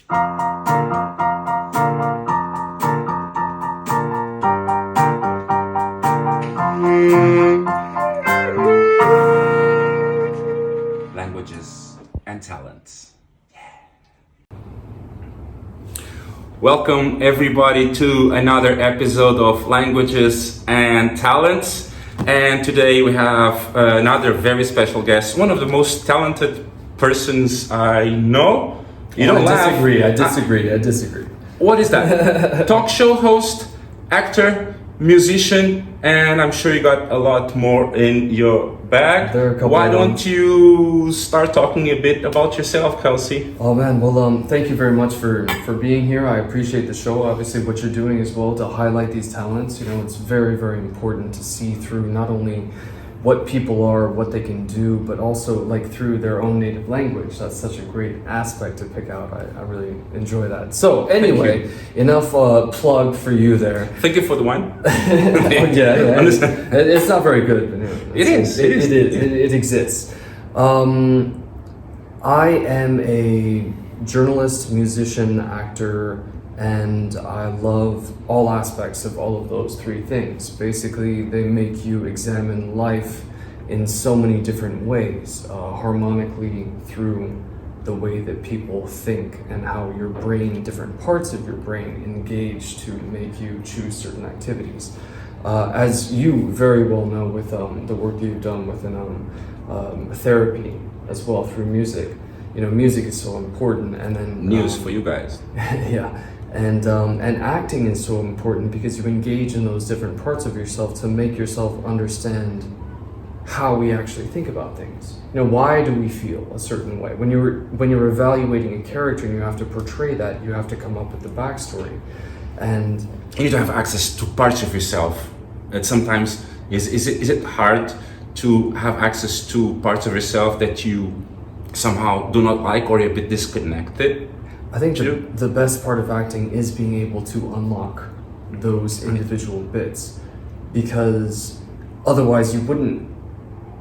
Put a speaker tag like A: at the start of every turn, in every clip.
A: Languages and talents. Welcome everybody to another episode of Languages and Talents. And today we have another very special guest, one of the most talented persons I know. You don't laugh.
B: I disagree.
A: What is that? Talk show host, actor, musician, and I'm sure you got a lot more in your bag.
B: There are a couple
A: Why
B: of
A: don't
B: them.
A: you start talking a bit about yourself, Kelsey?
B: Oh man, well, thank you very much for being here. I appreciate the show. Obviously, what you're doing as well to highlight these talents. You know, it's very, very important to see through not only what people are, what they can do, but also like through their own native language. That's such a great aspect to pick out. I really enjoy that. So anyway, enough plug for you there.
A: Thank you for the wine.
B: Yeah.
A: Understand.
B: It's not very good, but anyway, it exists. I am a journalist, musician, actor, and I love all aspects of all of those three things. Basically, they make you examine life in so many different ways, harmonically through the way that people think and how your brain, different parts of your brain engage to make you choose certain activities. As you very well know with the work that you've done within therapy as well through music, you know, music is so important. And then
A: News for you guys.
B: yeah. And acting is so important because you engage in those different parts of yourself to make yourself understand how we actually think about things. You know, why do we feel a certain way? When you're evaluating a character and you have to portray that, you have to come up with the backstory. And
A: You need to have access to parts of yourself. And sometimes is it hard to have access to parts of yourself that you somehow do not like or are a bit disconnected?
B: I think the best part of acting is being able to unlock those individual bits, because otherwise you wouldn't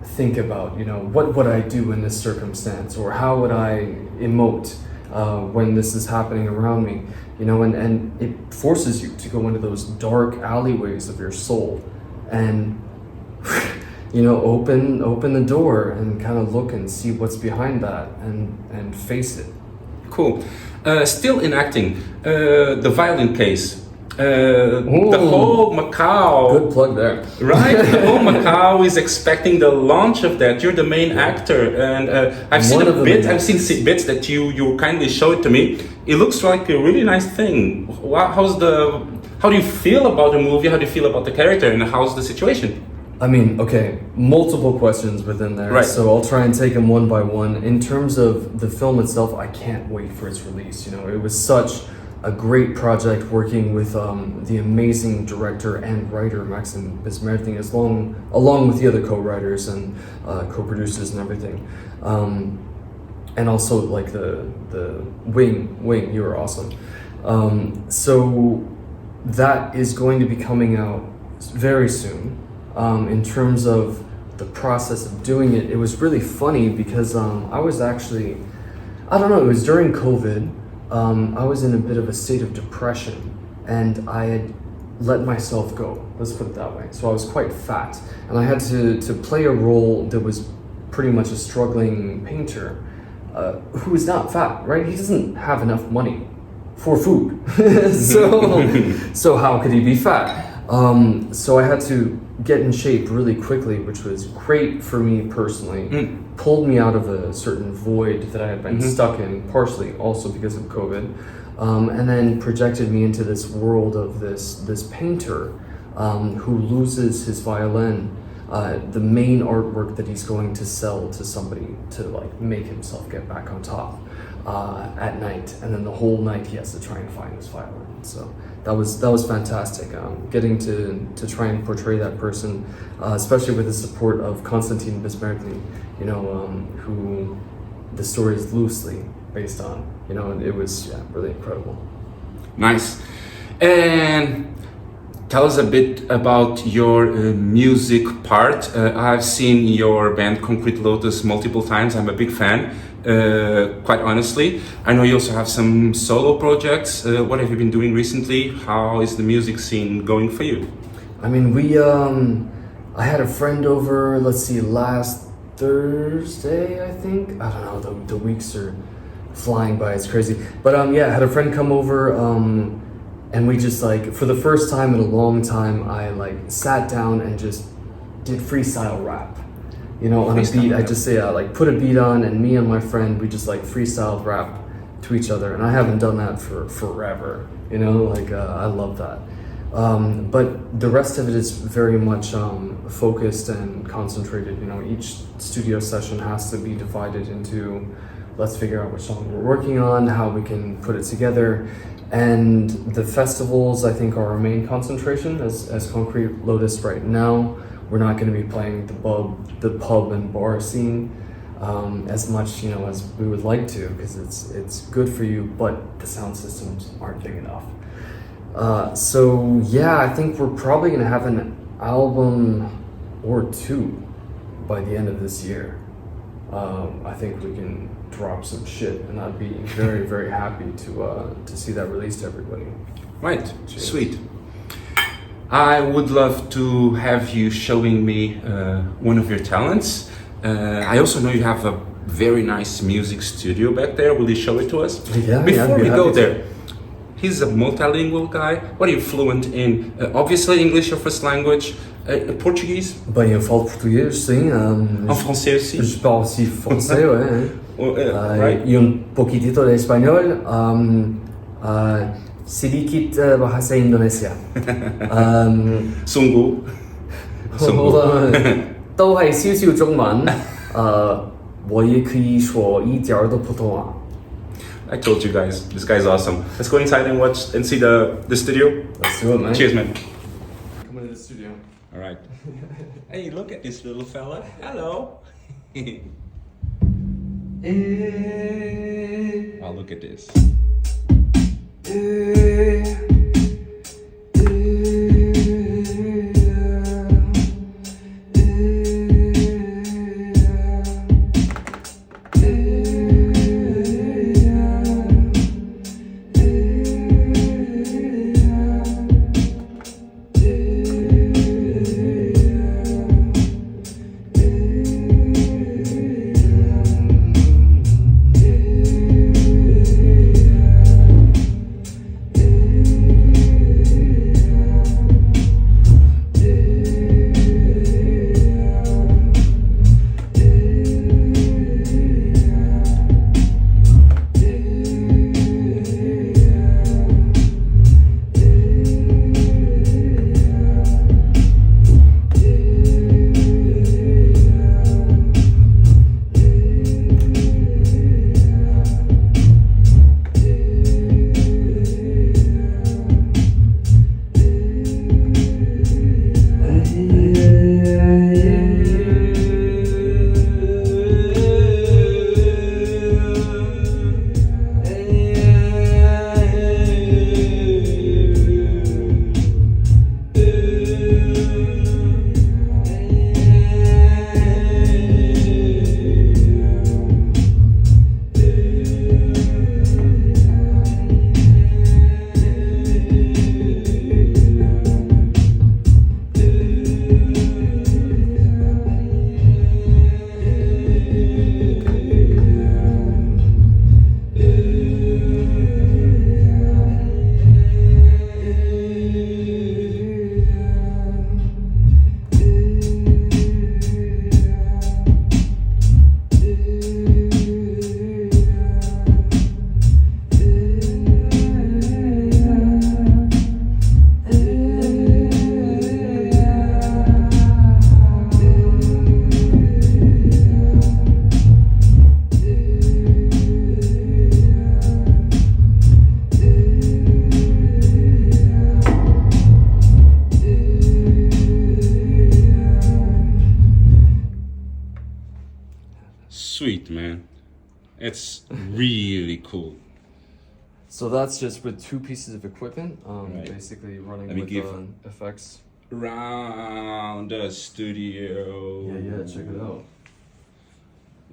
B: think about, you know, what would I do in this circumstance, or how would I emote when this is happening around me, you know, and it forces you to go into those dark alleyways of your soul and you know, open the door and kind of look and see what's behind that and face it.
A: Cool. Still in acting, the violin case. The whole Macau.
B: Good plug there.
A: Right? The whole Macau is expecting the launch of that. You're the main actor, and I've seen bits that you kindly showed to me. It looks like a really nice thing. How do you feel about the movie? How do you feel about the character, and how's the situation?
B: I mean, okay, multiple questions within there,
A: Right.
B: so I'll try and take them one by one. In terms of the film itself, I can't wait for its release. You know, it was such a great project working with the amazing director and writer Maxim Bismerting, along with the other co-writers and co-producers and everything, and also like the wing. You were awesome. So that is going to be coming out very soon. In terms of the process of doing it, it was really funny because I was actually, I don't know, it was during COVID. I was in a bit of a state of depression and I had let myself go, let's put it that way. So I was quite fat and I had to play a role that was pretty much a struggling painter who is not fat, right? He doesn't have enough money for food. So how could he be fat? So I had to get in shape really quickly, which was great for me personally. Pulled me out of a certain void that I had been stuck in, partially also because of COVID, and then projected me into this world of this painter who loses his violin, the main artwork that he's going to sell to somebody to like make himself get back on top at night, and then the whole night he has to try and find his violin. So that was fantastic. Getting to try and portray that person, especially with the support of Konstantin Bismertli, you know, who the story is loosely based on. You know, it was really incredible.
A: Nice. And tell us a bit about your music part. I've seen your band Concrete Lotus multiple times. I'm a big fan. quite honestly. I know you also have some solo projects. What have you been doing recently? How is the music scene going for you?
B: I mean, I had a friend over, let's see, last Thursday, I think. I don't know, the weeks are flying by, it's crazy. But yeah, I had a friend come over, and we just like, for the first time in a long time, I like sat down and just did freestyle rap. You know, on a beat, I just say, like put a beat on, and me and my friend, we just like freestyle rap to each other. And I haven't done that for forever, you know, like I love that. But the rest of it is very much focused and concentrated. You know, each studio session has to be divided into, let's figure out which song we're working on, how we can put it together. And the festivals, I think, are our main concentration as Concrete Lotus right now. We're not going to be playing the pub and bar scene as much, you know, as we would like to, because it's good for you, but the sound systems aren't big enough. So yeah, I think we're probably gonna have an album or two by the end of this year. I think we can drop some shit, and I'd be very, very happy to see that released to everybody.
A: Right, sweet. I would love to have you showing me one of your talents. I also know you have a very nice music studio back there. Will you show it to us?
B: Yeah.
A: Before we go there. He's a multilingual guy. What are you fluent in? Obviously English, your first language. Portuguese?
B: Ben, eu falo português, sim.
A: En français aussi?
B: Je parle aussi français, ouais.
A: Right?
B: E poquitito de español. Sedikit bahasa Indonesia.
A: Sungguh.
B: 都係少少中文。我也可以說一點兒的普通話。
A: I told you guys, this guy's awesome. Let's go inside and watch and see the studio.
B: Let's do it, man.
A: Cheers, man.
B: Come into the studio.
A: All right. Hey, look at this little fella. Hello. Oh, look at this. Sweet, man. It's really cool.
B: So that's just with two pieces of equipment,
A: Right.
B: basically running
A: Let me
B: with
A: give-
B: effects.
A: Round the studio.
B: Yeah, check it out.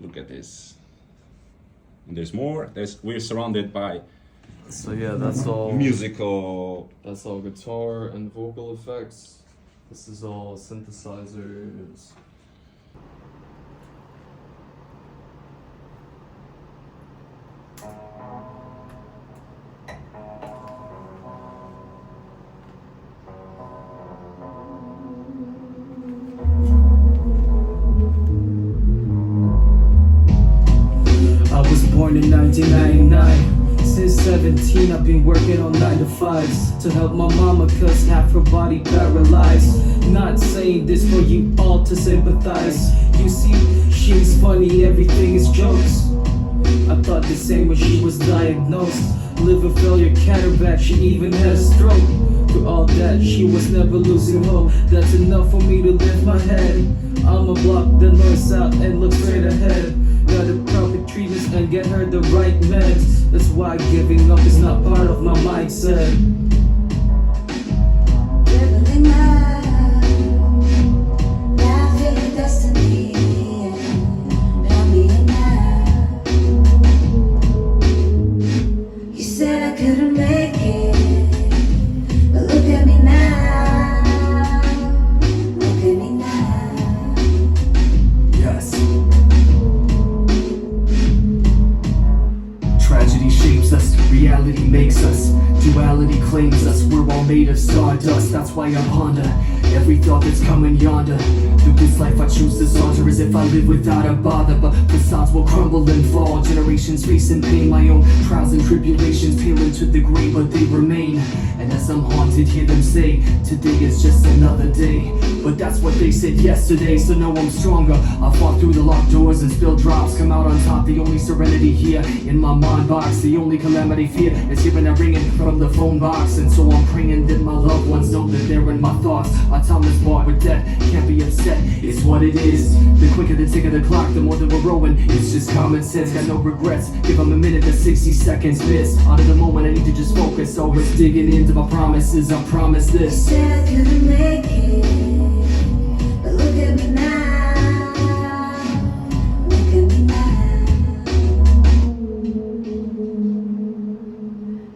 A: Look at this. And there's more. We're surrounded by
B: So yeah, that's all.
A: musical.
B: That's all guitar and vocal effects. This is all synthesizers.
C: I was born in 1999. Since 17 I've been working on 9 to 5s to help my mama cause half her body paralyzed. Not saying this for you all to sympathize. You see, she's funny, everything is jokes. I thought the same when she was diagnosed. Liver failure, cataract, she even had a stroke. Through all that, she was never losing hope. That's enough for me to lift my head. I'ma block the noise out and look straight ahead. Gotta proper treatments and get her the right meds. That's why giving up is not part of my mindset.
D: Dribbling out, now feel your destiny, not me now. You said I couldn't make it, but look at me now, look at me now.
C: Yes. Tragedy shapes us, reality makes us. Duality claims us, we're all made of stardust. That's why I ponder every thought that's coming yonder. Through this life I choose to saunter as if I live without a bother. But facades will crumble and fall. Generations face in pain. My own trials and tribulations pale into the grave, but they remain. And as I'm haunted, hear them say, today is just another day. But that's what they said yesterday, so now I'm stronger. I fought through the locked doors and spilled drops. Come out on top, the only serenity here in my mind box. The only calamity fear is hearing that ringing from the phone box. And so I'm praying that my loved ones know that they're in my thoughts. Our time is bought with death, can't be upset, it's what it is. The quicker the tick of the clock, the more that we're rolling. It's just common sense, got no regrets. Give them a minute to 60 seconds miss. Out of the moment I need to just focus. Always digging into my promises, I promise
D: You
C: this.
D: said I couldn't make it, but look at me now, look at me now.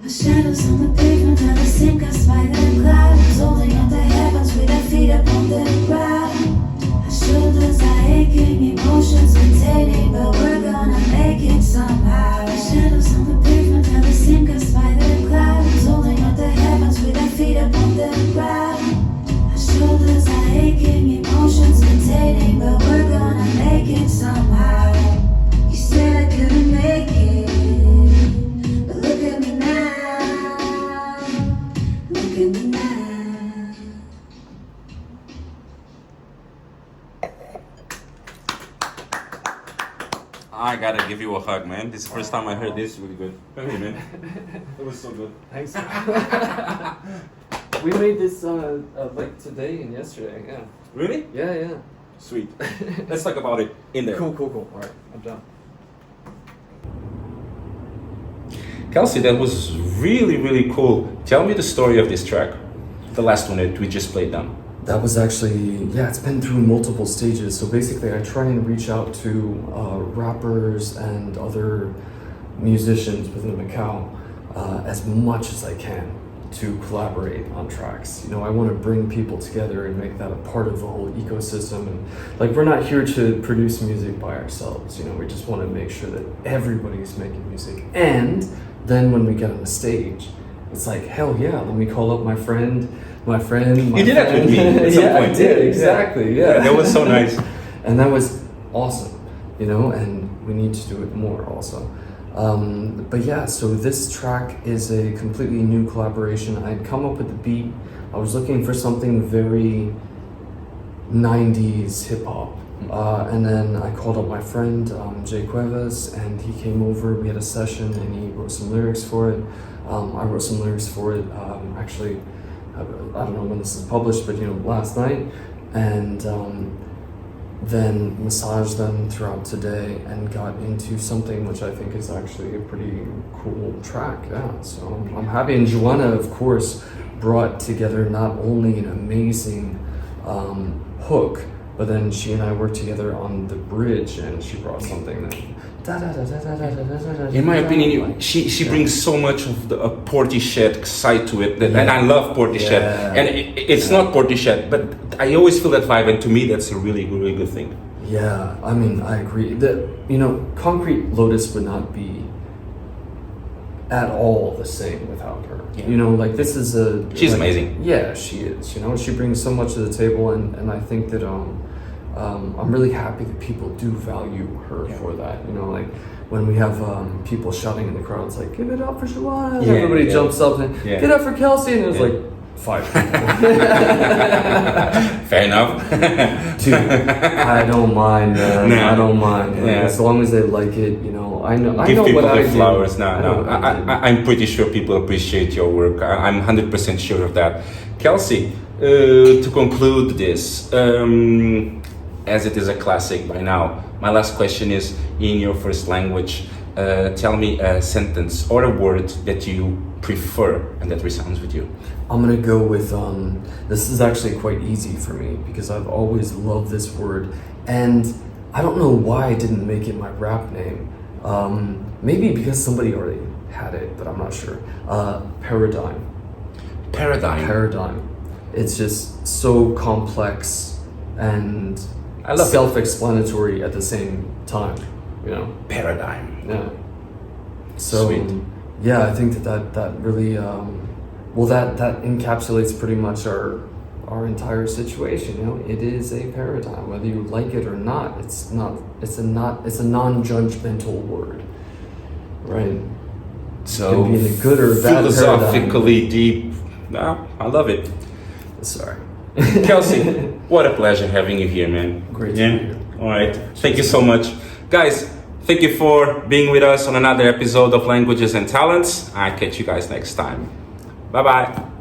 D: Our shadows on the pavement are the sink us by the clouds, holding up the heavens with our feet up on the ground. Our shoulders are aching, emotions containing, but we're gonna make it somehow. Our shadows on the pavement are the sink us by the clouds, holding up the heavens with our feet up on the ground. Our shoulders are aching, emotions containing, but we're gonna make it somehow. You said I couldn't make it, but look at me now, look at me now.
A: I gotta give you a hug, man. This is the first time I heard this. Really good. Come here, man. It was so good.
B: Thanks. We made this like today and yesterday. Yeah.
A: Really?
B: Yeah.
A: Sweet. Let's talk about it in there.
B: Cool. All right, I'm done.
A: Kelsey, that was really, really cool. Tell me the story of this track, the last one that we just played down.
B: That was actually, it's been through multiple stages. So basically I try and reach out to rappers and other musicians within Macau as much as I can to collaborate on tracks. You know, I want to bring people together and make that a part of the whole ecosystem. And like, we're not here to produce music by ourselves. You know, we just want to make sure that everybody's making music. And then when we get on the stage, it's like, hell yeah, let me call up my friend.
A: You did that with me at some point.
B: I did, exactly, yeah.
A: That was so nice.
B: And that was awesome, you know, and we need to do it more also. But yeah, so this track is a completely new collaboration. I'd come up with the beat. I was looking for something very 90s hip hop. And then I called up my friend, Jay Cuevas, and he came over, we had a session, and he wrote some lyrics for it. I wrote some lyrics for it, actually, I don't know when this is published, but you know, last night, and then massaged them throughout today and got into something which I think is actually a pretty cool track. Yeah, so I'm happy. And Joanna, of course, brought together not only an amazing hook, but then she and I worked together on the bridge, and she brought something that
A: In my opinion, she brings so much of the Portishead side to it, and I love Portishead. And it's not Portishead, but I always feel that vibe, and to me, that's a really, really good thing.
B: Yeah, I mean, I agree. That, you know, Concrete Lotus would not be at all the same without her.
A: Yeah.
B: You know, like this is a...
A: She's
B: like,
A: amazing.
B: Yeah, she is. You know, she brings so much to the table, and I think that I'm really happy that people do value her for that. You know, like when we have people shouting in the crowd, it's like, give it up for Shawana.
A: Yeah,
B: Everybody jumps up and get up for Kelsey, and there's like 5 people.
A: Fair enough.
B: Dude, I don't mind, man.
A: Nah.
B: I don't mind. Like,
A: Yeah.
B: as long as they like it, you know. I know
A: Give people
B: what I
A: the
B: do.
A: flowers. No.
B: I know what I do.
A: I'm pretty sure people appreciate your work. I'm 100% sure of that. Kelsey, to conclude this, as it is a classic by now, my last question is, in your first language, tell me a sentence or a word that you prefer and that resounds with you.
B: I'm gonna go with this is actually quite easy for me because I've always loved this word, and I don't know why I didn't make it my rap name. Maybe because somebody already had it, but I'm not sure. Paradigm. Paradigm. It's just so complex and self-explanatory at the same time. You know.
A: Paradigm.
B: Yeah. So.
A: Sweet.
B: Yeah, I think that really that encapsulates pretty much our entire situation. You know, it is a paradigm, whether you like it or not. It's a non-judgmental word, right?
A: So
B: it can be in a good or bad
A: philosophically deep. No, I love it.
B: Sorry.
A: Kelsey, what a pleasure having you here, man.
B: Great to be here.
A: All right. Thank you so much. Guys, thank you for being with us on another episode of Languages and Talents. I'll catch you guys next time. Bye-bye.